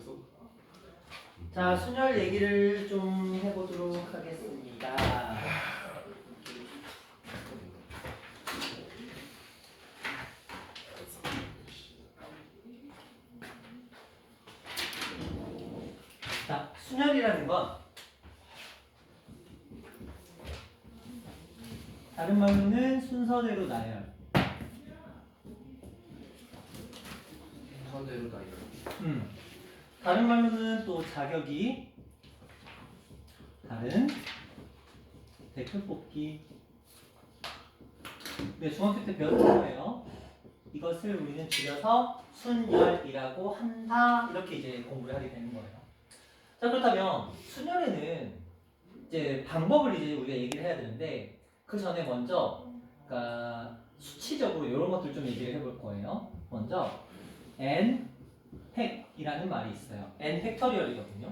벌써? 자, 순열 얘기를 좀 해보도록 하겠습니다. 자, 순열이라는 건 다른 말로는 순서대로 나열. 순서대로 나열. 다른 말로는 또 자격이 다른 대표 뽑기. 네, 중학교 때 배웠던 거예요. 이것을 우리는 줄여서 순열이라고 한다. 이렇게 이제 공부를 하게 되는 거예요. 자, 그렇다면 순열에는 이제 방법을 이제 우리가 얘기를 해야 되는데 그 전에 먼저 그러니까 수치적으로 이런 것들 좀 얘기를 해볼 거예요. 먼저 n 팩이라는 말이 있어요. n 팩토리얼이거든요.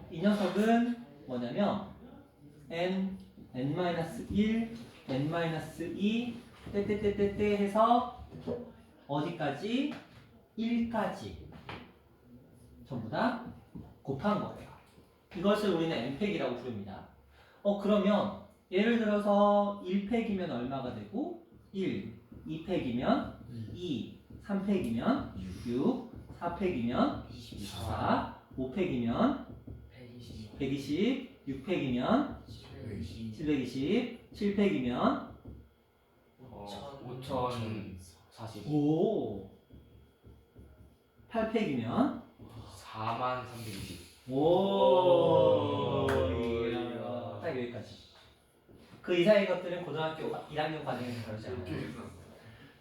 이 녀석은 뭐냐면 n-1, n-2 떼떼떼떼떼 해서 어디까지? 1까지 전부 다 곱한 거예요. 이것을 우리는 n팩이라고 부릅니다. 그러면 예를 들어서 1팩이면 얼마가 되고 1, 2팩이면 2, 3팩이면 6, 4팩이면 24, 5팩이면 120, 6팩이면 720, 7팩이면 5045. 8팩이면 4320. 오, 이야, 딱 여기까지. 그 이상의 것들은 고등학교 1학년 과정에서 다루지 않아요.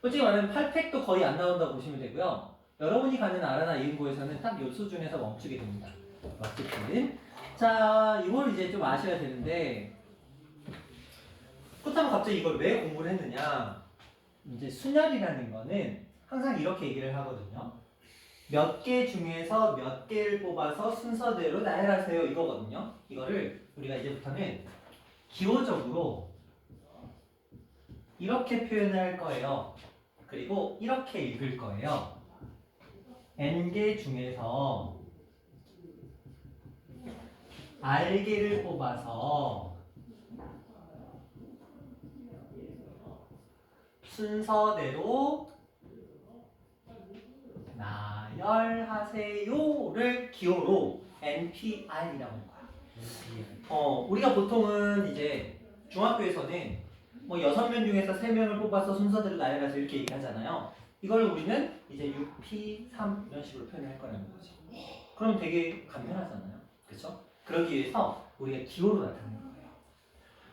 솔직히 말하면 8팩도 거의 안 나온다고 보시면 되고요. 여러분이 가는 아라나 이응고에서는 딱 요 수준에서 멈추게 됩니다. 어쨌든 자, 이걸 이제 좀 아셔야 되는데 그렇다면 갑자기 이걸 왜 공부를 했느냐? 이제 순열이라는 거는 항상 이렇게 얘기를 하거든요. 몇 개 중에서 몇 개를 뽑아서 순서대로 나열하세요 이거거든요. 이거를 우리가 이제부터는 기호적으로 이렇게 표현할 거예요. 그리고 이렇게 읽을 거예요. n개 중에서 r개를 뽑아서 순서대로 나열하세요를 기호로 NPR이라고 할 거야. 우리가 보통은 이제 중학교에서는 뭐 6명 중에서 3명을 뽑아서 순서대로 나열해서 이렇게 얘기하잖아요. 이걸 우리는 이제 6P3 이런 식으로 표현할 거라는 거지. 그럼 되게 간편하잖아요. 그렇죠? 그러기 위해서 우리가 기호로 나타내는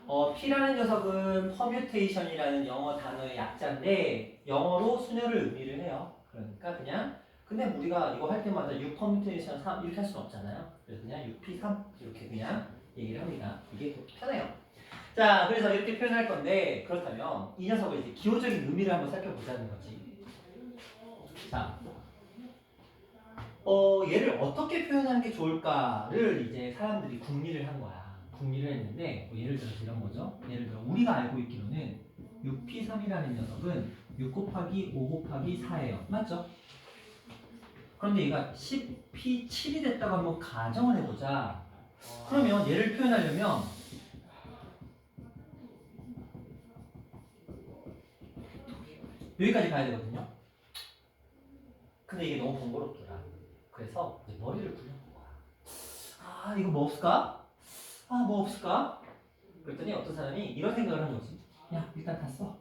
거예요. P라는 녀석은 퍼뮤테이션이라는 영어 단어의 약자인데 영어로 순열을 의미를 해요. 그러니까 그냥 근데 우리가 이거 할 때마다 6 퍼뮤테이션 3 이렇게 할 수는 없잖아요. 그래서 그냥 6P3 이렇게 그냥 얘기를 합니다. 이게 더 편해요. 자, 그래서 이렇게 표현할 건데 그렇다면 이 녀석의 이제 기호적인 의미를 한번 살펴보자는 거지. 자, 얘를 어떻게 표현하는 게 좋을까를 이제 사람들이 궁리를 한 거야. 궁리를 했는데 뭐 예를 들어서 이런 거죠. 예를 들어 우리가 알고 있기로는 6P3이라는 녀석은 6 곱하기 5 곱하기 4예요. 맞죠? 그런데 얘가 10P7이 됐다고 한번 가정을 해보자. 그러면 얘를 표현하려면 여기까지 가야 되거든요. 근데 이게 너무 번거롭더라. 그래서 이제 머리를 굴려본 거야. 아, 이거 뭐 없을까? 뭐 없을까? 그랬더니 어떤 사람이 이런 생각을 한 거지. 야, 일단 다 써.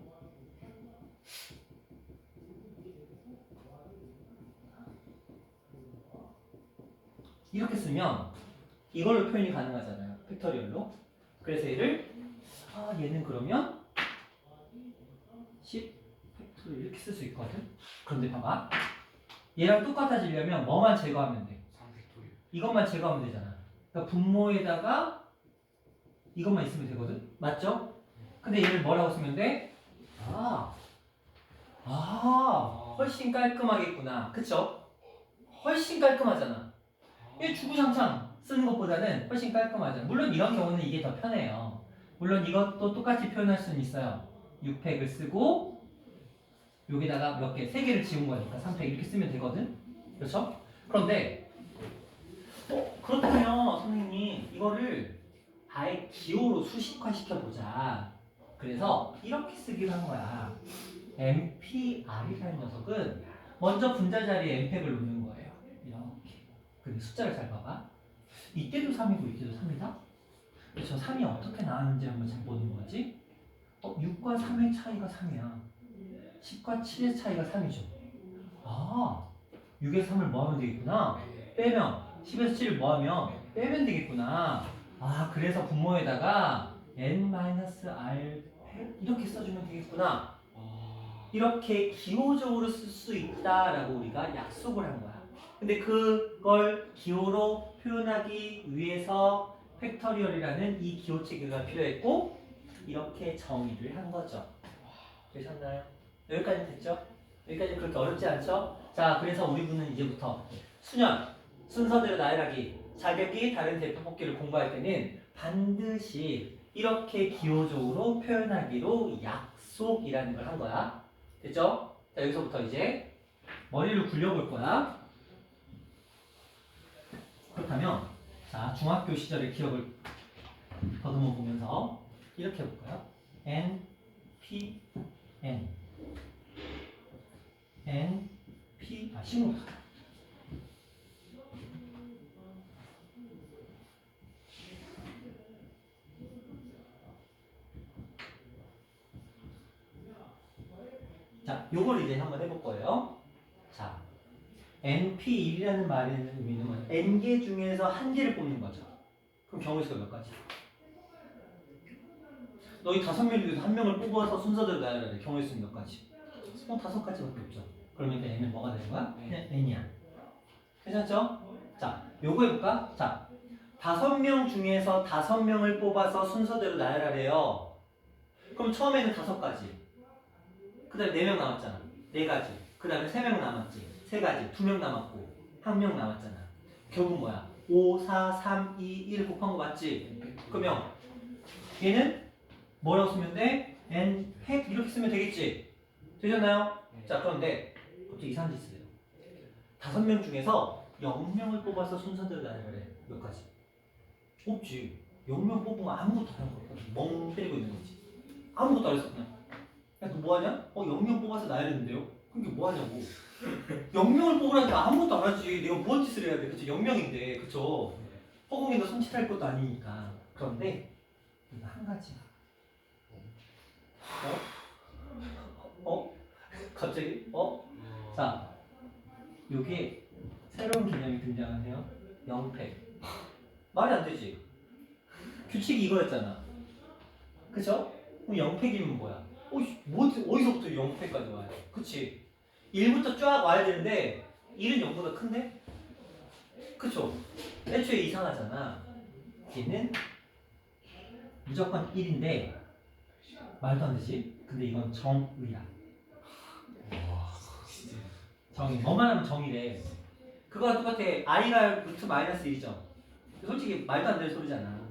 이렇게 쓰면 이걸로 표현이 가능하잖아요. 팩토리얼로. 그래서 얘는 그러면 10 팩토리얼 이렇게 쓸 수 있거든. 그런데 봐봐. 얘랑 똑같아지려면 뭐만 제거하면 돼? 3팩토리얼. 이것만 제거하면 되잖아. 그러니까 분모에다가 이것만 있으면 되거든? 맞죠? 근데 얘를 뭐라고 쓰면 돼? 훨씬 깔끔하겠구나. 그쵸? 훨씬 깔끔하잖아. 얘 주구장창 쓰는 것보다는 훨씬 깔끔하잖아. 물론 이런 경우는 이게 더 편해요. 물론 이것도 똑같이 표현할 수는 있어요. 6팩을 쓰고 여기다가 몇 개, 3개를 지운 거니까 3팩 이렇게 쓰면 되거든? 그렇죠? 그런데 그렇다면 선생님이 이거를 아예 기호로 수식화 시켜보자. 그래서 이렇게 쓰기로 한 거야. NPR이라는 녀석은 먼저 분자 자리에 n팩을 놓는 거예요. 이렇게. 근데 숫자를 잘 봐봐. 이때도 3이고 이때도 3이다? 그래서 3이 어떻게 나왔는지 한번 잘 보는 거지. 6과 3의 차이가 3이야. 10과 7의 차이가 3이죠. 아, 6에서 3을 뭐 하면 되겠구나? 빼면. 10에서 7을 뭐 하면? 빼면 되겠구나. 아, 그래서 분모에다가 n-r 이렇게 써주면 되겠구나. 이렇게 기호적으로 쓸 수 있다라고 우리가 약속을 한 거야. 근데 그걸 기호로 표현하기 위해서 팩터리얼이라는 이 기호 체계가 필요했고 이렇게 정의를 한 거죠. 되셨나요? 여기까지 됐죠? 여기까지 그렇게 어렵지 않죠? 자, 그래서 우리는 이제부터 수년, 순서대로 나열하기, 자격이 다른 대표 뽑기를 공부할 때는 반드시 이렇게 기호적으로 표현하기로 약속이라는 걸 한 거야. 됐죠? 자, 여기서부터 이제 머리를 굴려볼 거야. 그렇다면 자, 중학교 시절의 기억을 더듬어 보면서 이렇게 해볼까요? N, P, N N, P, 신호. 자, 요걸 이제 한번 해볼 거예요. 자, NP1이라는 말의 의미는 N개 중에서 한 개를 뽑는 거죠. 그럼 경우의 수가 몇 가지? 너희 5명 중에서 한 명을 뽑아서 순서대로 나열하래. 경우의 수는 몇 가지? 5가지밖에 없죠. 그러면 N은 뭐가 되는 거야? 그냥 N이야. 괜찮죠? 자, 요거 해볼까? 자, 5명 중에서 5명을 뽑아서 순서대로 나열하래요. 그럼 처음에는 5가지. 그 다음에 4명 남았잖아. 4가지. 그 다음에 3명 남았지. 3가지. 2명 남았고 1명 남았잖아. 결국 뭐야? 5, 4, 3, 2, 1 곱한 거 맞지? 그러면 얘는 뭐라고 쓰면 돼? n 팩 이렇게 쓰면 되겠지? 되셨나요? 자, 그런데 갑자기 이상한 짓을 해요. 5명 중에서 0명을 뽑아서 순서대로 나열해. 몇 가지? 없지. 0명 뽑으면 아무것도 안 하는 거야. 멍 때리고 있는 거지. 아무것도 안 했어 그냥. 야, 너 뭐하냐? 0명 뽑아서 나열했는데요? 그럼 이게 뭐하냐고. 0명을 뽑으라니까 아무것도 안 하지. 내가 무슨 짓을 해야 돼? 그쵸? 0명인데, 그쵸? 허공에다 손칠할 것도 아니니까. 그런데 이거 한 가지야. 갑자기? 자, 요게 새로운 개념이 등장하네요. 0팩. 말이 안 되지. 규칙이 이거였잖아. 그쵸? 그럼 0팩이면 뭐야? 어디서부터 0팩까지 와요? 그치? 1부터 쫙 와야 되는데 1은 0보다 큰데? 그쵸? 애초에 이상하잖아. 얘는 무조건 1인데 말도 안 되지? 근데 이건 정의야. 정의. 뭐만 하면 정의래. 그거랑 똑같아. i가 루트 마이너스 1이죠. 솔직히 말도 안 되는 소리잖아.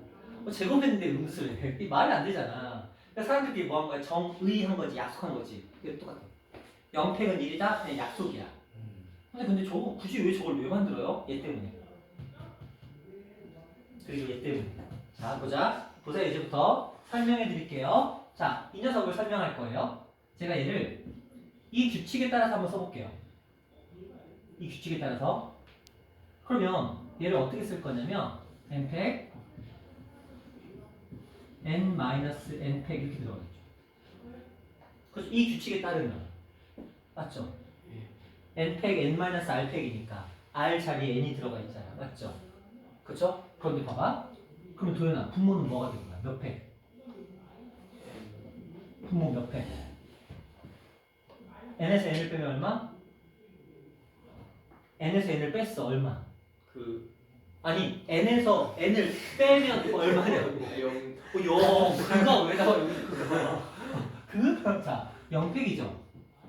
제곱했는데 음수를 해. 이 말이 안 되잖아. 그러니까 사람들끼리 뭐 한 거야? 정의한 거지, 약속한 거지. 이게 똑같아. 0팩은 1이다? 그냥 약속이야. 근데 저거 굳이 왜 저걸 왜 만들어요? 얘 때문에. 그리고 얘 때문에. 자, 보자. 보세요. 이제부터 설명해 드릴게요. 자, 이 녀석을 설명할 거예요. 제가 얘를 이 규칙에 따라서 한번 써볼게요. 이 규칙에 따라서. 그러면 얘를 어떻게 쓸 거냐면 n팩 n-n팩 이렇게 들어가겠죠. 그래서 이 규칙에 따르면 맞죠? n팩 n-r팩이니까 r 자리에 n이 들어가 있잖아. 맞죠? 그쵸? 그런데 봐봐. 그러면 도현아, 분모는 뭐가 되는 거야? 몇 팩? 분모 몇 팩? n에서 n을 빼면 얼마? n에서 n을 뺐어. 얼마? 아니 n에서 n을 빼면 얼마냐고. 0. 그거 왜 나와 여기? 자, 0팩이죠.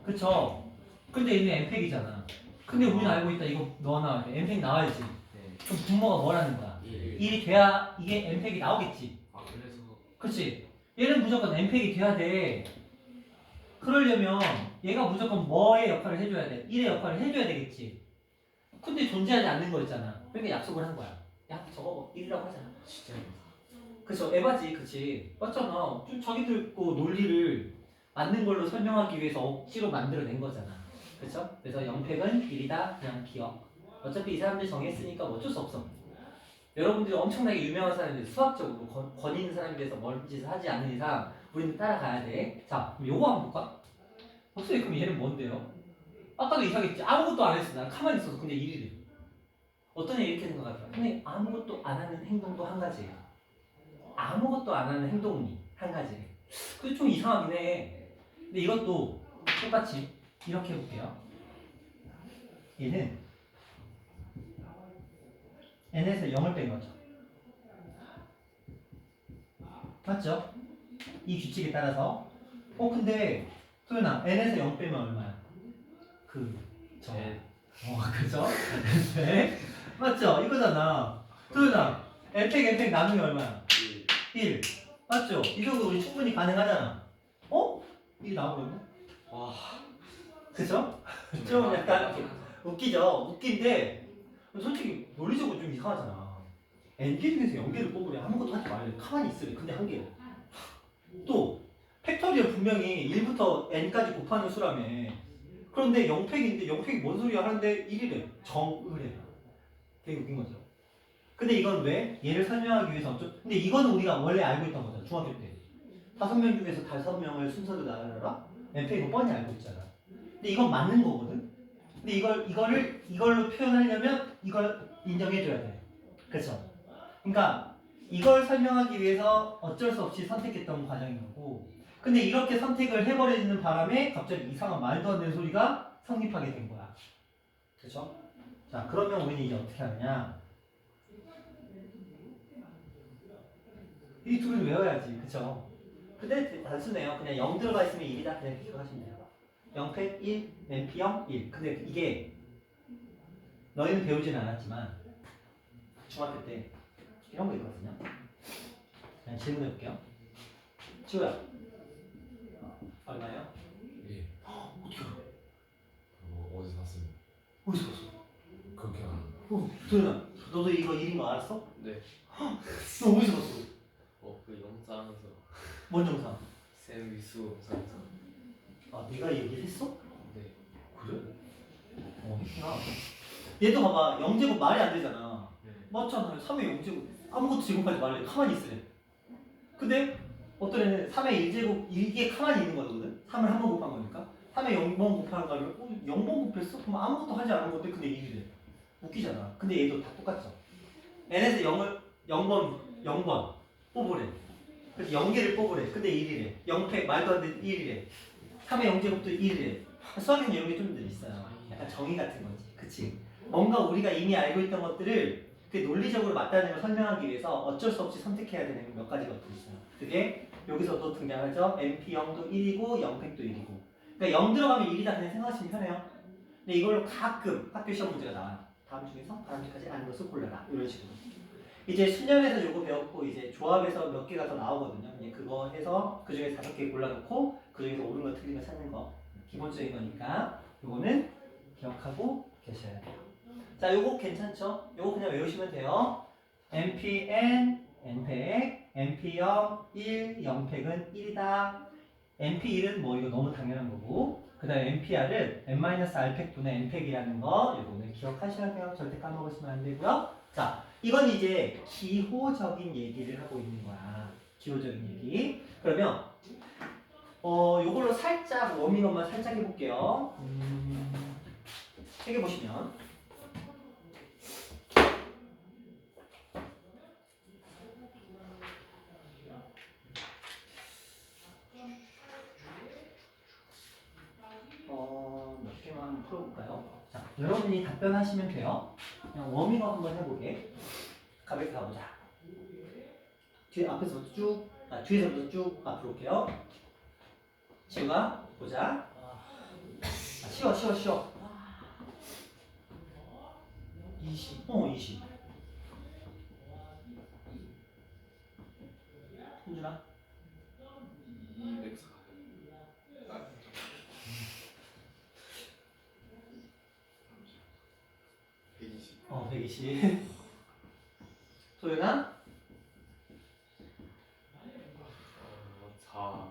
그쵸? 근데 얘는 n팩이잖아. 근데 우리는 알고 있다. 이거 넣어놔야 돼. n팩 나와야지. 그럼 분모가 뭐라는 거야? 1이 돼야 이게 n팩이 나오겠지. 그래서 그치? 얘는 무조건 n팩이 돼야 돼. 그러려면 얘가 무조건 뭐의 역할을 해줘야 돼? 1의 역할을 해줘야 되겠지. 근데 존재하지 않는 거였잖아. 그러니까 약속을 한 거야. 야 저거 1이라고 하잖아. 진짜 그쵸, 에바지, 그치. 맞잖아. 좀 자기들 거 논리를 맞는 걸로 설명하기 위해서 억지로 만들어낸 거잖아. 그쵸? 그래서 영팩은 1이다. 그냥 기억. 어차피 이 사람들 정했으니까 뭐 어쩔 수 없어. 여러분들이 엄청나게 유명한 사람들, 수학적으로 권위 있는 사람에 대해서 멀 짓을 하지 않는 이상 우리는 따라가야 돼. 자, 그럼 요거 한번 볼까? 혹시 그럼 얘는 뭔데요? 아까도 이상했지. 아무것도 안 했어. 난 가만히 있어서 근데 1이래. 어떤 애 이렇게 생각하죠? 근데 아무것도 안 하는 행동도 한 가지예요. 아무것도 안 하는 행동이 한 가지래. 그게 좀 이상하긴 해. 근데 이것도 똑같이 이렇게 해볼게요. 얘는 n에서 0을 뺀 거죠. 맞죠? 이 규칙에 따라서. 근데 소연아, n에서 0 빼면 얼마야? 저. 그죠? 네. 맞죠? 이거잖아. 소연아, n팩 나누기 얼마야? 1. 맞죠? 이 정도 우리 충분히 가능하잖아. 1 나오거든요? 와 그죠? 좀 약간 웃기죠? 웃긴데 솔직히 논리적으로 좀 이상하잖아. n개 중에서 0개를 뽑으래. 아무것도 하지 말래. 가만히 있으래. 근데 한 개를. 또 팩터리얼 분명히 1부터 n까지 곱하는 수라며. 그런데 0팩인데 0팩이 뭔 소리야 하는데 1이래. 정의래. 되게 웃긴 거죠. 근데 이건 왜? 얘를 설명하기 위해서 근데 이거는 우리가 원래 알고 있던 거잖아. 중학교 때. 5명 중에서 5명을 순서로 나누라? n팩 뻔히 알고 있잖아. 근데 이건 맞는 거거든? 근데 이걸로 표현하려면 이걸 인정해줘야 돼. 그쵸? 그러니까 이걸 설명하기 위해서 어쩔 수 없이 선택했던 과정인 거고, 근데 이렇게 선택을 해버리는 바람에 갑자기 이상한 말도 안 되는 소리가 성립하게 된 거야. 그쵸? 자, 그러면 우리는 이제 어떻게 하느냐? 이 둘을 외워야지. 그쵸? 근데 단순해요. 그냥 0 들어가 있으면 1이다. 그냥 기억하시면 돼요. 0팩 1, NP0 1. 근데 이게 너희는 배우진 않았지만 중학교 때 이런 거 있거든요. 그냥 질문해 볼게요. 지호야, 얼마예요? 예. 어떻게 알아? 그거 어디서 샀습니다. 어디서 봤어? 그렇게 안. 도현아, 너도 이거 1인 거 알았어? 네. 너 어디서 봤어? 그 영상에서 뭔 영상? 쌤 위수 영상에서. 아, 네가 얘기를 했어? 네. 그래? 했구나. 얘도 봐봐, 0제곱 말이 안 되잖아. 네. 맞잖아. 3의 0제곱 아무것도 제곱하지 말래. 가만히 있으래. 근데 어떤 애는 3의 1제곱 이게 가만히 있는 거거든? 3을 한 번 곱한 거니까 3의 0번 곱하는 거를 0번 곱했어? 그럼 아무것도 하지 않은 건데 근데 1이래. 웃기잖아. 근데 얘도 다 똑같죠. n에서 0번 뽑으래. 그래서 0개를 뽑으래. 근데 1이래. 0팩 말도 안 되는 1이래. 3의 0제곱도 1이래. 수학에는 이런 게 좀 늘 있어요. 약간 정의 같은 거지. 그치? 뭔가 우리가 이미 알고 있던 것들을 그 논리적으로 맞다는 걸 설명하기 위해서 어쩔 수 없이 선택해야 되는 몇 가지 것들이 있어요. 그게 여기서도 등장하죠. NP0도 1이고 0팩도 1이고. 그러니까 0 들어가면 1이다 그냥 생각하시면 편해요. 근데 이걸로 가끔 학교 시험 문제가 나와요. 다음 중에서 바람직하지 않은 것을 골라라. 이런 식으로. 이제 수련에서 요거 배웠고 이제 조합에서 몇 개가 더 나오거든요. 이제 그거 해서 그 중에 5개 골라놓고 그 중에서 옳은 거 틀린 거 찾는 거 기본적인 거니까 요거는 기억하고 계셔야 돼요. 자, 요거 괜찮죠? 요거 그냥 외우시면 돼요. NPN, NPX, NP0, 1, 0팩은 1이다. NP1은 뭐 이거 너무 당연한 거고 그 다음에 NPR은 N-R팩분의 NPX이라는 거 요거는 기억하셔야 돼요. 절대 까먹으시면 안 되고요. 자, 이건 이제 기호적인 얘기를 하고 있는 거야. 기호적인 얘기. 그러면 요걸로 살짝 워밍업만 살짝 해볼게요. 책에 보시면 몇 개만 풀어볼까요? 자, 여러분이 답변하시면 돼요. 그냥 워밍업 한번 해보게. 가볍게 가보자. 뒤에 앞에서부터 쭉, 뒤에서부터 쭉 앞으로 올게요. 지우가 보자. 쉬워. 20. 20. 홍준아. 204. 120. 120. 도윤아? 4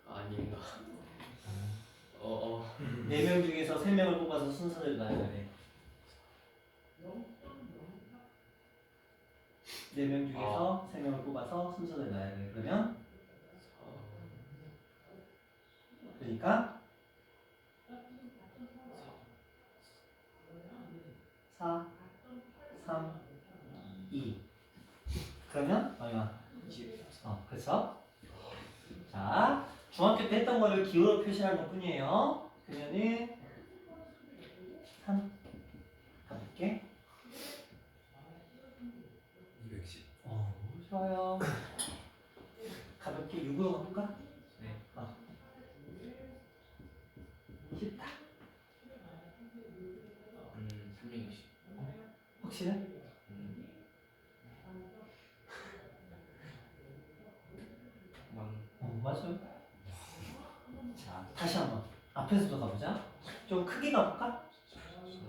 아닌가? 4명 중에서 3명을 뽑아서 순서를 놔야 돼. 4명 중에서 3명을 뽑아서 순서를 놔야 돼. 그러면 그러니까 4, 3, 2. 그러면 얼마? 20 그렇죠? 자, 중학교 때 했던 거를 기호로 표시하는 것 뿐이에요. 그러면은 3 가볼게. 210. 좋아요. 가볍게 6으로 가볼까? 네. 쉽다. 320 확실해? 맞아요. 자, 다시 한번 앞에서도 가보자. 좀 크게 가볼까?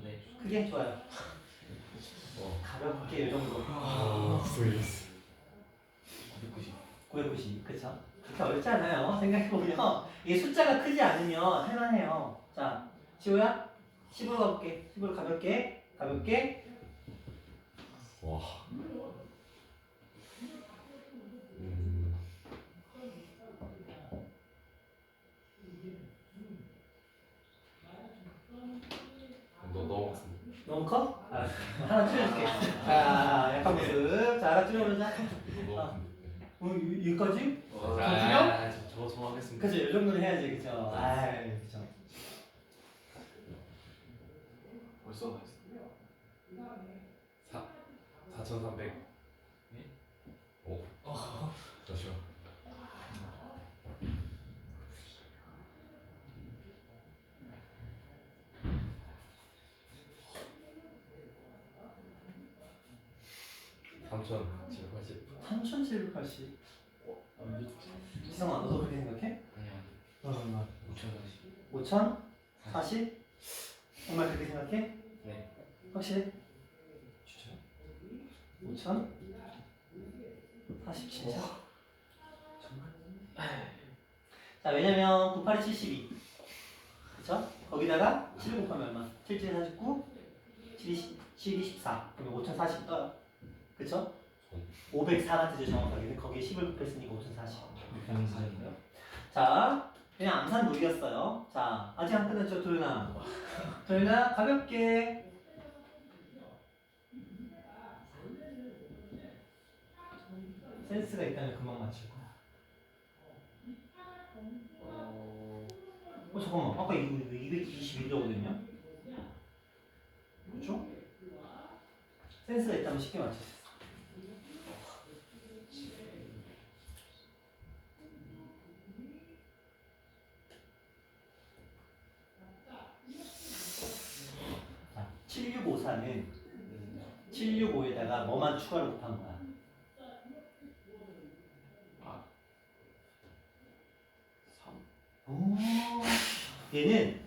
네. 크게? 좋아요. 가볍게 이 정도. 스위스. 990 990, 그쵸? 그렇게 어렵지 않아요. 생각해보면 이게 숫자가 크지 않으면 할만해요. 자, 지호야 10으로 가볼게. 10으로 가볍게 가볍게. 와. 너무 같은데. 너무 커? 알았어. 하나 줄여줄게. 자, 약한 모습. 자, 하나 줄여보자. 너무 같은데. 여기까지? 저 정하겠습니다. 그죠, 이 정도는 해야지, 그죠? 아이, 그죠. 벌써 다 했어. 4,300. 네? 잠시만. 삼천 3,780. 지성아, 너도 그렇게 생각해? 아니야. 5,040? 정말 그렇게 생각해? 네. 확실해? 진짜요? 5,040 진짜? 자, 왜냐면 98이 72. 그쵸? 거기다가 7을 곱하면 얼마? 7, 7, 49, 7이 14. 그러면 5,040 떠요. 그쵸? 504가 뜨죠, 정확하게. 근데 거기에 10을 곱했으니까 5,040. 이렇게 하는 거예요. 자, 그냥 암산 놀이였어요. 자, 아직 안 끝났죠, 도윤아? 도윤아, 가볍게. 센스가 있다면 금방 맞출 거야. 잠깐만. 아까 이거 221이거든요? 그렇죠? 센스가 있다면 쉽게 맞출 수 있어. 자, 7654는 765에다가 뭐만 추가로 곱한 거야? 3 오. 얘는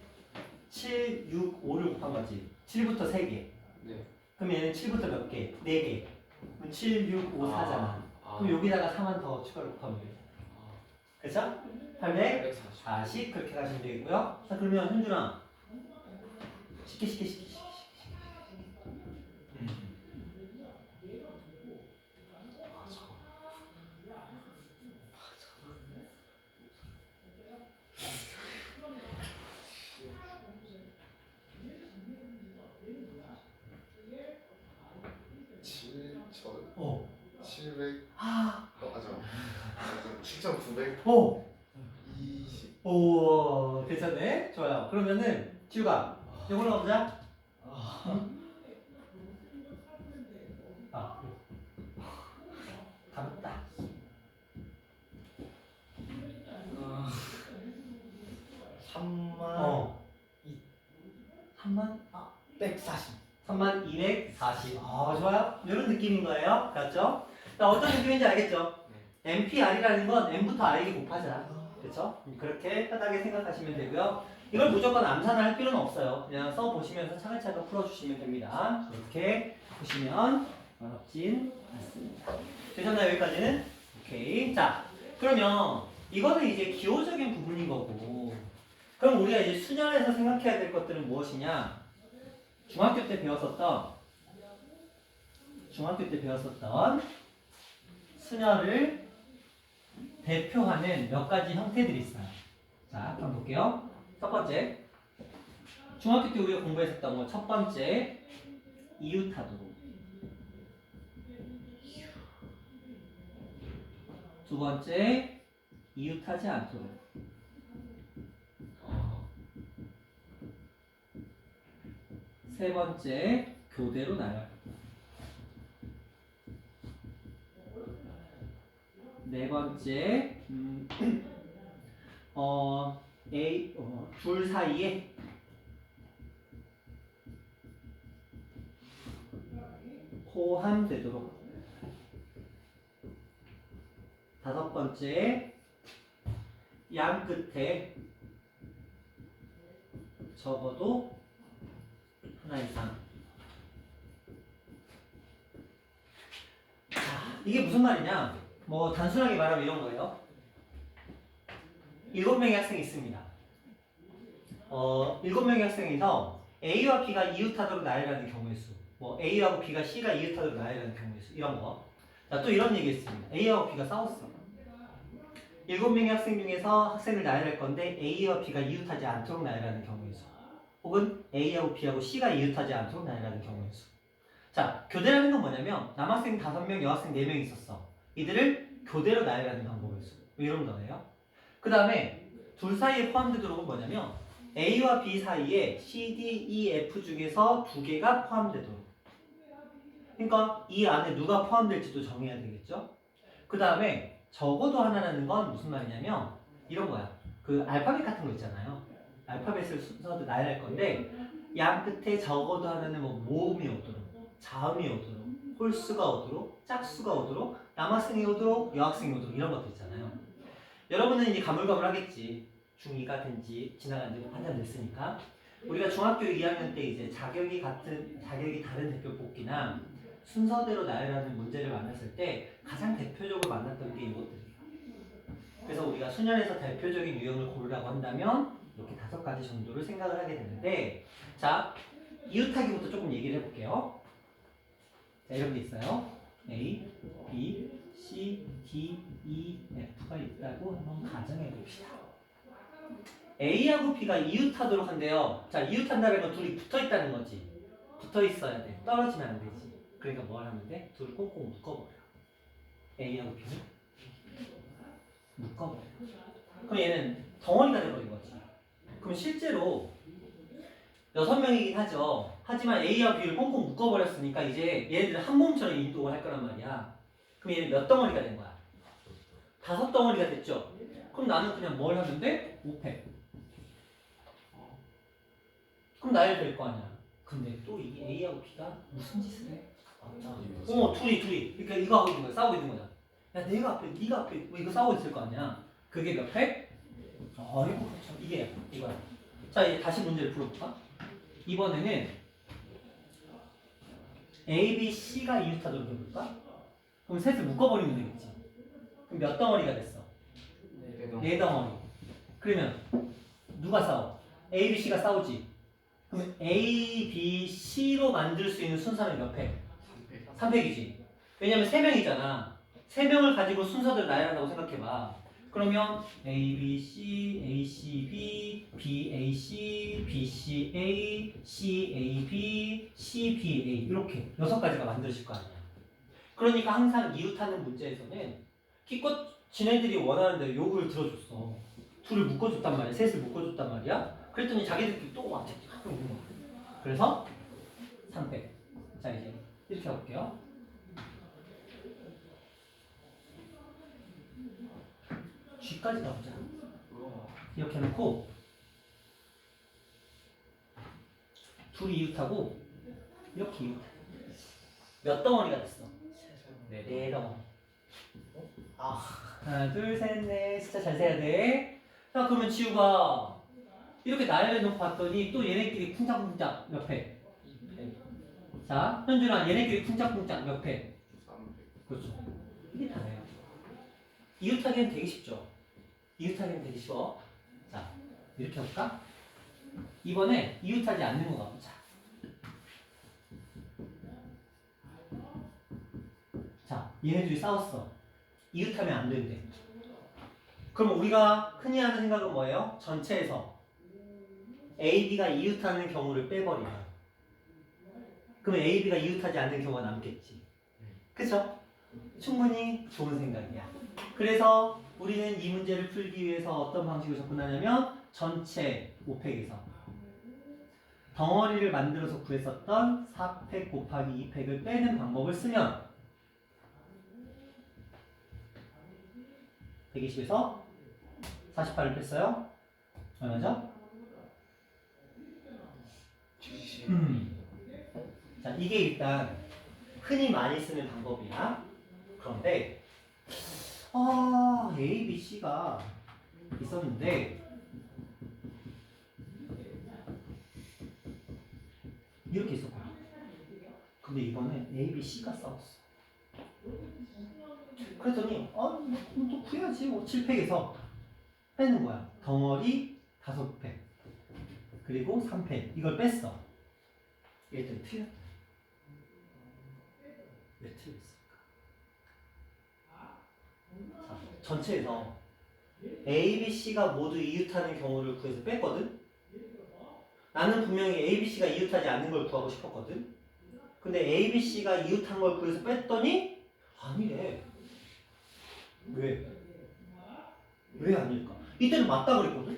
7, 6, 5를 곱한 거지. 7부터 3개. 네. 그럼 얘는 7부터 몇 개? 4개. 그럼 7, 6, 5, 4잖아. 그럼 여기다가 4만 더 추가로 곱하면 돼. 그쵸? 840 그렇게 가시면 되겠고요. 자, 그러면 현준아. 쉽게. 어. 700. 아. 잠깐. 7,900. 오. 20. 오, 괜찮네. 좋아요. 그러면은 지우가 이걸로 가보자. 가볍다. 3만 140. 3만 240. 좋아요. 이런 느낌인 거예요. 맞죠? 자, 어떤 느낌인지 알겠죠? MPR이라는 건 M부터 R에게 곱하자. 그렇죠? 그렇게 편하게 생각하시면 되고요. 이걸 무조건 암산을 할 필요는 없어요. 그냥 써보시면서 차근차근 풀어주시면 됩니다. 이렇게 보시면 어렵진 않습니다. 되셨나요? 여기까지는? 오케이. 자, 그러면 이거는 이제 기호적인 부분인 거고, 그럼 우리가 이제 수년에서 생각해야 될 것들은 무엇이냐? 중학교 때 배웠었던 수녀를 대표하는 몇 가지 형태들이 있어요. 자, 한번 볼게요. 첫 번째, 중학교 때 우리가 공부했었던 거 첫 번째, 이웃하도록. 두 번째, 이웃하지 않도록. 세 번째, 교대로 나열. 네 번째, 둘 사이에 호함되도록. 다섯 번째, 양 끝에 적어도 하나 이상. 자, 이게 무슨 말이냐? 뭐 단순하게 말하면 이런 거예요. 7명의 학생이 있습니다. 7명의 학생에서 A와 B가 이웃하도록 나열하는 경우의 수. 뭐 A하고 B가 C가 이웃하도록 나열하는 경우의 수. 이런 거. 자, 또 이런 얘기 있습니다. A하고 B가 싸웠어. 7명의 학생 중에서 학생을 나열할 건데 A와 B가 이웃하지 않도록 나열하는 경우의 수. 혹은 A하고 B하고 C가 이웃하지 않도록 나열하는 경우의 수. 자, 교대라는 건 뭐냐면 남학생 5명, 여학생 4명 있었어. 이들을 교대로 나열하는 방법의 수. 이런 거예요. 그 다음에 둘 사이에 포함되도록은 뭐냐면 A와 B 사이에 C, D, E, F 중에서 2개가 포함되도록. 그러니까 이 안에 누가 포함될지도 정해야 되겠죠. 그 다음에 적어도 하나라는 건 무슨 말이냐면 이런 거야. 그 알파벳 같은 거 있잖아요. 알파벳을 순서도 나열할 건데 양 끝에 적어도 하나는 뭐 모음이 오도록, 자음이 오도록, 홀수가 오도록, 짝수가 오도록, 남학생이 오도록, 여학생이 오도록 이런 것도 있잖아요. 여러분은 이제 가물가물하겠지. 중2가 된지 지나간 지 한참 됐으니까. 우리가 중학교 2학년 때 이제 자격이 다른 대표 뽑기나 순서대로 나열하는 문제를 만났을 때 가장 대표적으로 만났던 게 이것들이에요. 그래서 우리가 수년에서 대표적인 유형을 고르라고 한다면 이렇게 5가지 정도를 생각을 하게 되는데, 자, 이웃하기부터 조금 얘기를 해볼게요. 자, 이런 게 있어요. A, B, C, D, E, F가 있다고 한번 가정해 봅시다. A하고 B가 이웃하도록 한대요. 자, 이웃한다는 건 둘이 붙어 있다는 거지. 붙어 있어야 돼. 떨어지면 안 되지. 그러니까 뭘 하면 돼? 둘을 꽁꽁 묶어버려. A하고 B는 묶어버려. 그럼 얘는 덩어리가 돼버린 거지. 그럼 실제로 6명이긴 하죠. 하지만 A와 B를 꽁꽁 묶어버렸으니까 이제 얘네들은 한 몸처럼 이동을 할 거란 말이야. 그럼 얘는 몇 덩어리가 된 거야? 5덩어리가 됐죠. 그럼 나는 그냥 뭘 하면 돼? 5패. 그럼 나열될 거 아니야. 근데 또 이게 A하고 B가 무슨 짓을 해? 둘이. 그러니까 이거 하고 있는 거야. 싸우고 있는 거야. 야, 내가 앞에, 네가 앞에, 뭐 이거 싸우고 있을 거 아니야. 그게 몇 패? 아이고, 참, 이게 이거야. 자, 이제 다시 문제를 풀어볼까? 이번에는 A, B, C가 이웃하도록 해볼까? 그럼 셋을 묶어버리면 되겠지. 그럼 몇 덩어리가 됐어? 4덩어리. 그러면 누가 싸워? A, B, C가 싸우지. 그럼 A, B, C로 만들 수 있는 순서는 몇 팩? 3팩이지. 왜냐면 3명이잖아. 3명을 가지고 순서대로 나열한다고 생각해봐. 그러면 A, B, C, A, C, B, B, A, C, B, C, A, C, A, B, C, B, A 이렇게 6가지가 만들어질 거 아니야. 그러니까 항상 이웃하는 문제에서는 기껏 지네들이 원하는 대로 요구를 들어줬어. 둘을 묶어줬단 말이야. 셋을 묶어줬단 말이야. 그랬더니 자기들끼리 또 막 하고 있는 거야. 그래서 3팩. 자, 이제 이렇게 해볼게요. G까지 나오자. 이렇게 해놓고 둘이 이웃하고 이렇게 이웃해. 몇 덩어리가 됐어? 4덩어리. 하나, 둘, 셋, 넷. 숫자 잘 세야 돼. 자, 그러면 지우가 이렇게 나열해 놓고 봤더니 또 얘네끼리 쿵짝쿵짝 몇 회? 200. 자, 현준아 얘네끼리 쿵짝쿵짝 몇 회? 300. 그렇죠. 이게 다예요. 이웃하기는 되게 쉽죠. 이웃하기는 되게 쉬워. 자, 이렇게 해볼까? 이번에 이웃하지 않는 거 가보자. 자, 얘네들이 싸웠어. 이웃하면 안 된대. 그럼 우리가 흔히 하는 생각은 뭐예요? 전체에서 A, B가 이웃하는 경우를 빼버리면 그러면 A, B가 이웃하지 않는 경우가 남겠지. 그쵸? 충분히 좋은 생각이야. 그래서 우리는 이 문제를 풀기 위해서 어떤 방식으로 접근하냐면 전체 5팩에서 덩어리를 만들어서 구했었던 4팩 곱하기 2팩을 빼는 방법을 쓰면 120에서 48을 뺐어요. 얼마죠? 70. 자, 이게 일단 흔히 많이 쓰는 방법이야. 그런데 A, B, C가 있었는데 이렇게 있었거든. 근데 이번에 A, B, C가 싸웠어. 그랬더니 또 구해야지. 7팩에서 빼는 거야. 덩어리 5팩 그리고 3팩 이걸 뺐어. 얘들 틀렸다. 왜 틀렸을까? 자, 전체에서 A, B, C가 모두 이웃하는 경우를 구해서 뺐거든? 나는 분명히 A, B, C가 이웃하지 않는 걸 구하고 싶었거든? 근데 A, B, C가 이웃한 걸 구해서 뺐더니 아니래. 왜? 왜 아닐까? 이때는 맞다 그랬거든?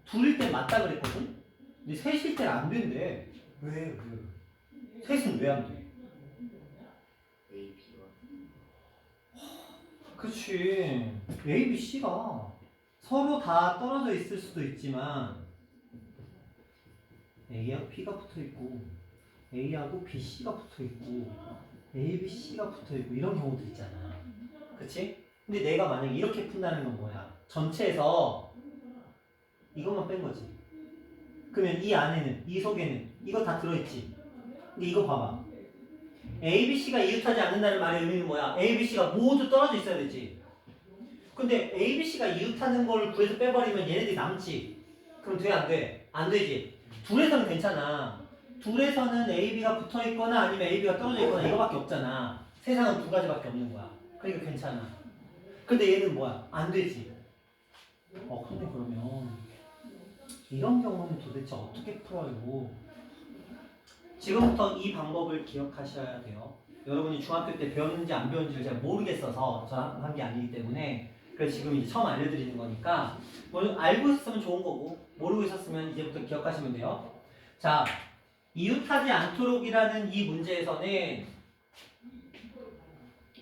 둘일 땐 맞다 그랬거든? 근데 셋일 땐 안 된대. 왜? 셋은 왜 안 돼? A, B가. 그치. A, B, C가 서로 다 떨어져 있을 수도 있지만 A하고 B가 붙어있고 A하고 B, C가 붙어있고 A, B, C가 붙어있고 이런 경우도 있잖아. 그치? 근데 내가 만약에 이렇게 푼다는 건 뭐야? 전체에서 이것만 뺀 거지. 그러면 이 안에는, 이 속에는 이거 다 들어있지. 근데 이거 봐봐. A, B, C가 이웃하지 않는다는 말의 의미는 뭐야? A, B, C가 모두 떨어져 있어야 되지. 근데 A, B, C가 이웃하는 걸 구해서 빼버리면 얘네들이 남지. 그럼 돼, 안 돼? 안 되지. 둘에서는 괜찮아. 둘에서는 A, B가 붙어있거나 아니면 A, B가 떨어져 있거나 이거밖에 없잖아. 세상은 두 가지밖에 없는 거야. 그러니까 괜찮아. 근데 얘는 뭐야? 안 되지. 근데 그러면 이런 경우는 도대체 어떻게 풀어요? 지금부터 이 방법을 기억하셔야 돼요. 여러분이 중학교 때 배웠는지 안 배웠는지를 잘 모르겠어서 저 한 게 아니기 때문에 그래서 지금 이제 처음 알려드리는 거니까 알고 있었으면 좋은 거고 모르고 있었으면 이제부터 기억하시면 돼요. 자, 이웃하지 않도록이라는 이 문제에서는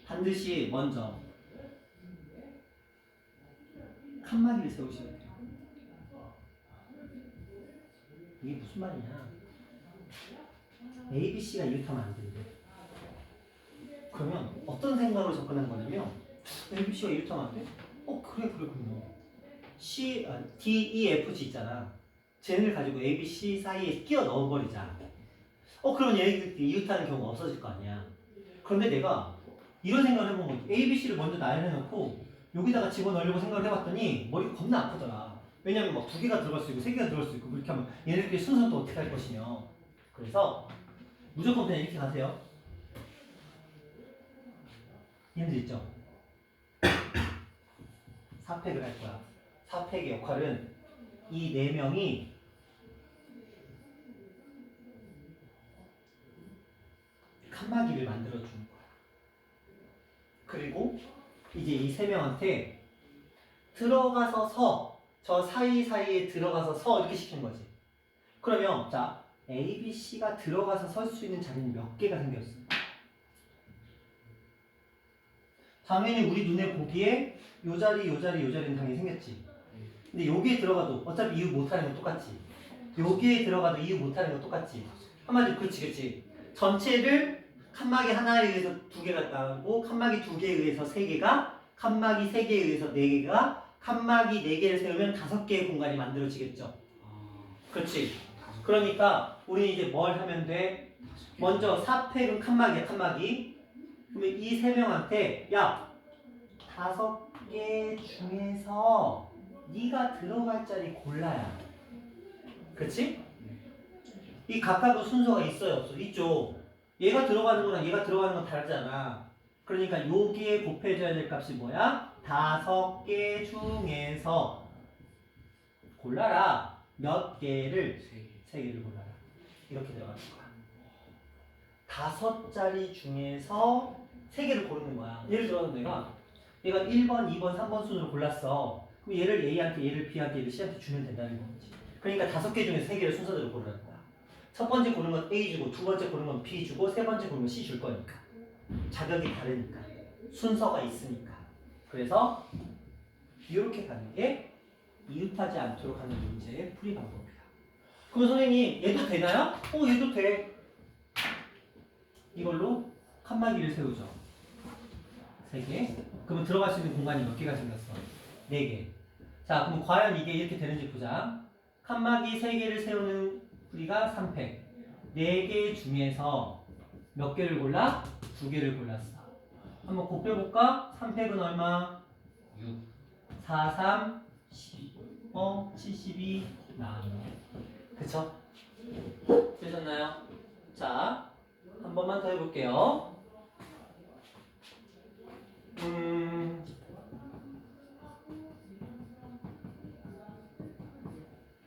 반드시 먼저 칸막이를 세우셔야 돼요. 이게 무슨 말이냐? A, B, C가 이웃하면 안 된대. 그러면 어떤 생각으로 접근한 거냐면 A, B, C가 이웃하면 안 돼? 그래 그렇군요. D, E, F, G 있잖아. 쟤네를 가지고 A, B, C 사이에 끼워 넣어버리자. 그러면 얘네들끼리 이웃하는 경우가 없어질 거 아니야. 그런데 내가 이런 생각을 해본 거지. A, B, C를 먼저 나열해놓고 여기다가 집어넣으려고 생각을 해봤더니 머리가 겁나 아프더라. 왜냐면 막 2개가 들어갈 수 있고 3개가 들어갈 수 있고 그렇게 하면 얘네들끼리 순서는 또 어떻게 할 것이며. 그래서 무조건 그냥 이렇게 가세요. 얘네들 있죠? 4팩을 할 거야. 4팩의 역할은 이 4명이 칸막이를 만들어주는 거야. 그리고 이제 이 3명한테 들어가서 서, 저 사이사이에 들어가서 서 이렇게 시킨 거지. 그러면 자 A, B, C가 들어가서 설 수 있는 자리는 몇 개가 생겼어? 당연히 우리 눈에 보기에 요 자리, 요 자리, 요 자리는 당연히 생겼지. 근데 여기에 들어가도 어차피 이웃 못하는 건 똑같지. 여기에 들어가도 이웃 못하는 건 똑같지. 한마디로 그렇지. 전체를 칸막이 하나에 의해서 2개가 나오고 칸막이 2개에 의해서 3개가 칸막이 3개에 의해서 4개가 칸막이 4개를 세우면 5개의 공간이 만들어지겠죠. 아, 그렇지. 다섯 개. 그러니까 우리 이제 뭘 하면 돼? 다섯 개. 먼저 4팩은 칸막이야, 칸막이. 그러면 이 3명한테 야, 5개 중에서 네가 들어갈 자리 골라야. 그렇지? 이 각각의 순서가 있어요, 없어? 있죠. 얘가 들어가는 거랑 얘가 들어가는 건 다르잖아. 그러니까 여기에 곱해줘야 될 값이 뭐야? 5개 중에서 골라라. 몇 개를? 세 개. 3개를 골라라. 이렇게 들어가는 거야. 5자리 중에서 3개를 고르는 거야. 예를 들어서 얘가 1번, 2번, 3번 순으로 골랐어. 그럼 얘를 A한테, 얘를 B한테, 얘를 C한테 주면 된다는 거지. 그러니까 5개 중에서 3개를 순서대로 고르라는 거야. 첫 번째 고른 건 A 주고, 두 번째 고른 건 B 주고, 세 번째 고른 건 C 줄 거니까. 자격이 다르니까. 순서가 있으니까. 그래서 이렇게 가는 게 이웃하지 않도록 하는 문제의 풀이 방법이야. 그럼 선생님, 얘도 되나요? 얘도 돼. 이걸로 칸막이를 세우죠. 3개. 그러면 들어갈 수 있는 공간이 몇 개가 생겼어? 4개. 자, 그럼 과연 이게 이렇게 되는지 보자. 칸막이 3개를 세우는 풀이가 3팩. 4개 중에서 몇 개를 골라? 2개를 골랐어. 한번 곱해볼까? 3팩은 얼마? 6. 4, 3, 12. 72 나왔네. 그쵸? 되셨나요? 자, 한 번만 더 해볼게요.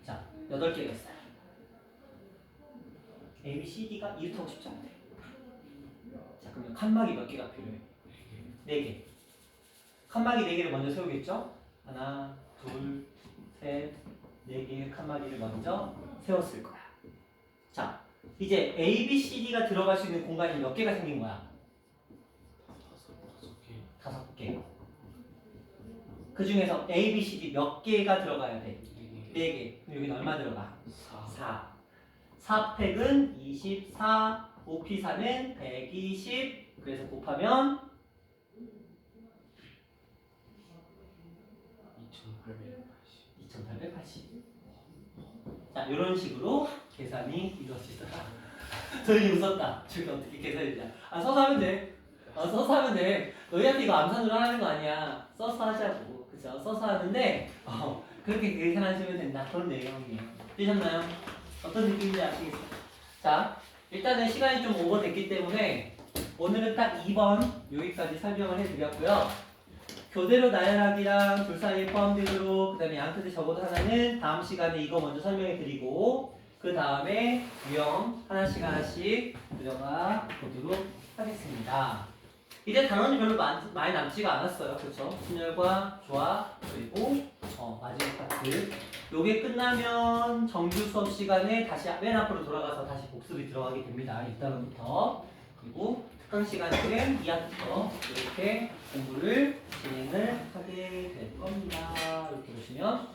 자, 8개가 있어요. A, B, C, D가 이웃하고 싶지 않대. 자, 그러면 칸막이 몇 개가 필요해? 4개. 칸막이 4개를 먼저 세우겠죠? 하나, 둘, 셋, 4개의 칸막이를 먼저 세웠을 거야. 자, 이제 A, B, C, D가 들어갈 수 있는 공간이 몇 개가 생긴 거야? 다섯 개. 5개. 그 중에서 A, B, C, D 몇 개가 들어가야 돼? 네 4개. 그럼 여기는 얼마 들어가? 개. 4. 4팩은 24, 5P4는 120. 그래서 곱하면 2880. 자, 이런 식으로 계산이 이루어지더라. 저희 웃었다. 저게 어떻게 계산이 되냐? 써서 하면 돼. 써서 하면 돼. 너희한테 이거 암산으로 하는 거 아니야. 써서 하자고. 그죠? 써서 하는데, 그렇게 계산하시면 된다. 그런 내용이에요. 되셨나요? 어떤 느낌인지 아시겠어요? 자, 일단은 시간이 좀 오버됐기 때문에 오늘은 딱 2번 여기까지 설명을 해드렸고요. 교대로 나열하기랑 둘 사이에 포함되도록 그 다음에 양끝에 적어도 하나는 다음 시간에 이거 먼저 설명해드리고 그 다음에 유형 하나씩 들어가 보도록 하겠습니다. 이제 단원이 별로 많이 남지가 않았어요. 그렇죠? 순열과 조합 그리고 마지막 파트. 요게 끝나면 정규 수업 시간에 다시 맨 앞으로 돌아가서 다시 복습이 들어가게 됩니다. 이따로부터. 그리고 특강 시간에는 2학기부터 이렇게 공부를 진행을 하게 될 겁니다. 이렇게 보시면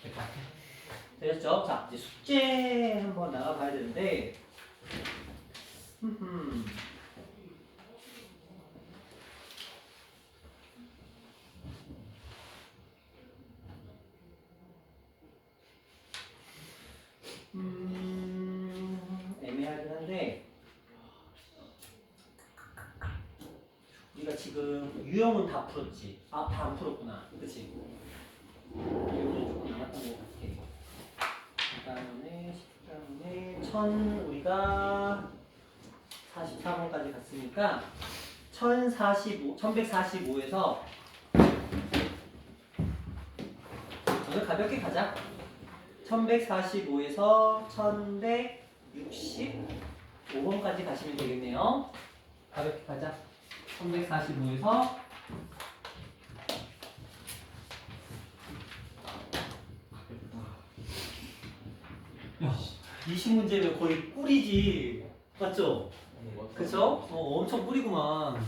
될 것 같아요. 되셨죠? 자, 이제 숙제 한번 나가봐야 되는데 애매하긴 한데 우리가 지금 유형은 다 풀었지. 다 안 풀었구나. 그치? 유형은 조금 남았던 것 같아. 그 다음에 10 우리가 44번까지 갔으니까 1145에서 오늘 가볍게 가자. 1145에서 1165번까지 가시면 되겠네요. 가볍게 가자. 1145에서 야, 20문제면 거의 꿀이지. 맞죠? 그쵸? 엄청 꿀이구만.